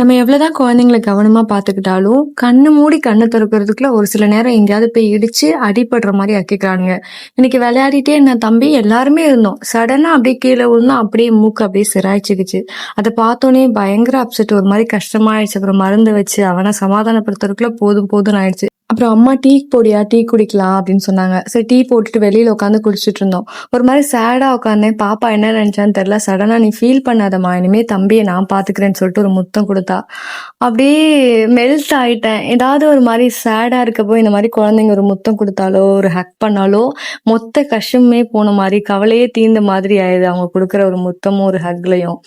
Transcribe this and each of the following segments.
நம்ம எவ்வளவுதான் குழந்தைங்கள கவனமா பார்த்துக்கிட்டாலும், கண்ணு மூடி கண்ண திறக்கிறதுக்குள்ள ஒரு சில நேரம் எங்கேயாவது போய் இடிச்சு அடிபடுற மாரி ஆக்கிக்கிறானுங்க. இன்னைக்கு விளையாடிட்டே இருந்த தம்பி எல்லாருமே இருந்தோம். சடனா அப்படியே கீழ விழுந்தான். அப்படியே மூக்கு அப்படியே சிராய்ச்சுக்கிச்சு. அத பார்த்தோனே பயங்கர அப்செட் ஒரு மாரி கஷ்டமாயிடுச்சு. அப்புறம் மருந்து வச்சு அவன சமாதானப்படுத்துறதுக்குள்ள போதும் போதும்ன்னு ஆயிடுச்சு. அப்புறம் அம்மா டீ போடியா, டீ குடிக்கலாம் அப்படின்னு சொன்னாங்க. சரி டீ போட்டுட்டு வெளியில உட்காந்து குடிச்சிட்டு இருந்தோம். ஒரு மாதிரி சேடா உட்காந்தேன். பாப்பா என்ன நினைச்சான்னு தெரியல. சடனா நீ ஃபீல் பண்ணாதம்மா, இனிமே தம்பியை நான் பாத்துக்கிறேன்னு சொல்லிட்டு ஒரு முத்தம் கொடுத்தா. அப்படியே மெல்ட் ஆயிட்டேன். ஏதாவது ஒரு மாதிரி சேடா இருக்கப்போ இந்த மாதிரி குழந்தைங்க ஒரு முத்தம் கொடுத்தாலோ ஒரு ஹக் பண்ணாலோ மொத்த கஷ்டமே போன மாதிரி கவலையே தீர்ந்த மாதிரி ஆயிடுது அவங்க கொடுக்குற ஒரு முத்தமும் ஒரு ஹக்லையும்.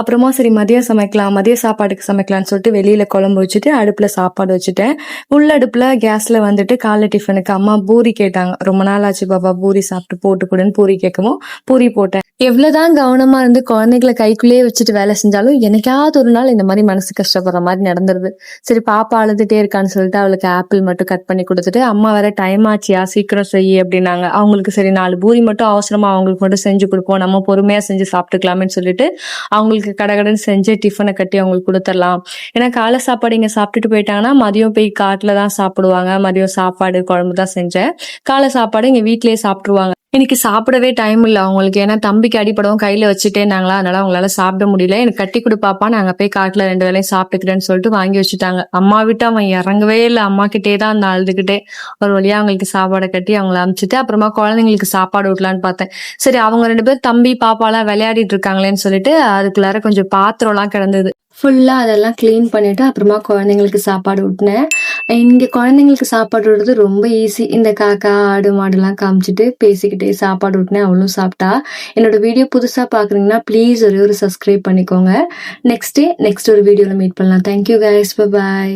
அப்புறமா சரி மதியம் சமைக்கலாம், மதிய சாப்பாடுக்கு சமைக்கலாம்னு சொல்லிட்டு வெளியில குழம்பு வச்சுட்டு அடுப்புல சாப்பாடு வச்சுட்டேன். உள்ள அடுப்புல கேஸ்ல வந்துட்டு காலை டிஃபனுக்கு அம்மா பூரி கேட்டாங்க. ரொம்ப நாள் ஆச்சு பாப்பா பூரி சாப்பிட்டு போட்டு கொடுன்னு பூரி கேட்கவும் பூரி போட்டேன். எவ்வளவுதான் கவனமா இருந்து குழந்தைகளை கைக்குள்ளேயே வச்சுட்டு வேலை செஞ்சாலும் என்னைக்காவது ஒரு நாள் இந்த மாதிரி மனசு கஷ்டப்படுற மாதிரி நடந்துருது. சரி பாப்பா அழுதுட்டே இருக்கான்னு சொல்லிட்டு அவளுக்கு ஆப்பிள் மட்டும் கட் பண்ணி கொடுத்துட்டு, அம்மா வேற டைம் ஆச்சியா சீக்கிரம் செய்ய அப்படின்னாங்க. அவங்களுக்கு சரி 4 பூரி மட்டும் அவசரமா அவங்களுக்கு மட்டும் செஞ்சு கொடுப்போம், நம்ம பொறுமையா செஞ்சு சாப்பிட்டுக்கலாமேன்னு சொல்லிட்டு அவங்களுக்கு கடகடன்னு செஞ்சு டிஃபனை கட்டி அவங்களுக்கு கொடுத்துடலாம். ஏன்னா காலை சாப்பாடு இங்க சாப்பிட்டுட்டு போயிட்டாங்கன்னா மதியம் போய் காட்டுல தான் சாப்பிடுவாங்க. மதியம் சாப்பாடு குழம்பு தான் செஞ்சேன். காலை சாப்பாடு இங்க வீட்லயே சாப்பிட்டுருவாங்க. இன்னைக்கு சாப்பிடவே டைம் இல்லை அவங்களுக்கு. ஏன்னா தம்பிக்கு அடிப்படவும் கையில வச்சுட்டேனாங்களா, அதனால அவங்களால சாப்பிட முடியல. எனக்கு கட்டி கொடுப்பாப்பா, நாங்க போய் காட்டுல 2 வேளையும் சாப்பிட்டுக்கிறேன்னு சொல்லிட்டு வாங்கி வச்சுட்டாங்க. அம்மா விட்டு அவன் இறங்கவே இல்லை. அம்மா கிட்டே தான் அந்த அழுதுகிட்டே ஒரு வழியா அவங்களுக்கு சாப்பாடை கட்டி அவங்கள அனுப்பிச்சிட்டு அப்புறமா குழந்தைங்களுக்கு சாப்பாடு ஊட்டலான்னு பார்த்தேன். சரி அவங்க 2 பேரும் தம்பி பாப்பாலாம் விளையாடிட்டு இருக்காங்களேன்னு சொல்லிட்டு அதுக்குள்ளார கொஞ்சம் பாத்திரம்லாம் கிடந்தது. ஃபுல்லா அதெல்லாம் கிளீன் பண்ணிட்டு அப்புறமா குழந்தைங்களுக்கு சாப்பாடு ஊட்டினேன். இங்க குழந்தைங்களுக்கு சாப்பாடு ஊட்டுறது ரொம்ப ஈஸி. இந்த காக்கா ஆடு மாடுலாம் காமிச்சிட்டு பேசிக்கிட்டே சாப்பாடு ஊட்டினேன். அவளும் சாப்பிட்டா. என்னோட வீடியோ புதுசா பாக்குறீங்கன்னா ப்ளீஸ் ஒரே ஒரு சப்ஸ்கிரைப் பண்ணிக்கோங்க. நெக்ஸ்ட் ஒரு வீடியோல மீட் பண்ணலாம். Thank you guys, bye bye.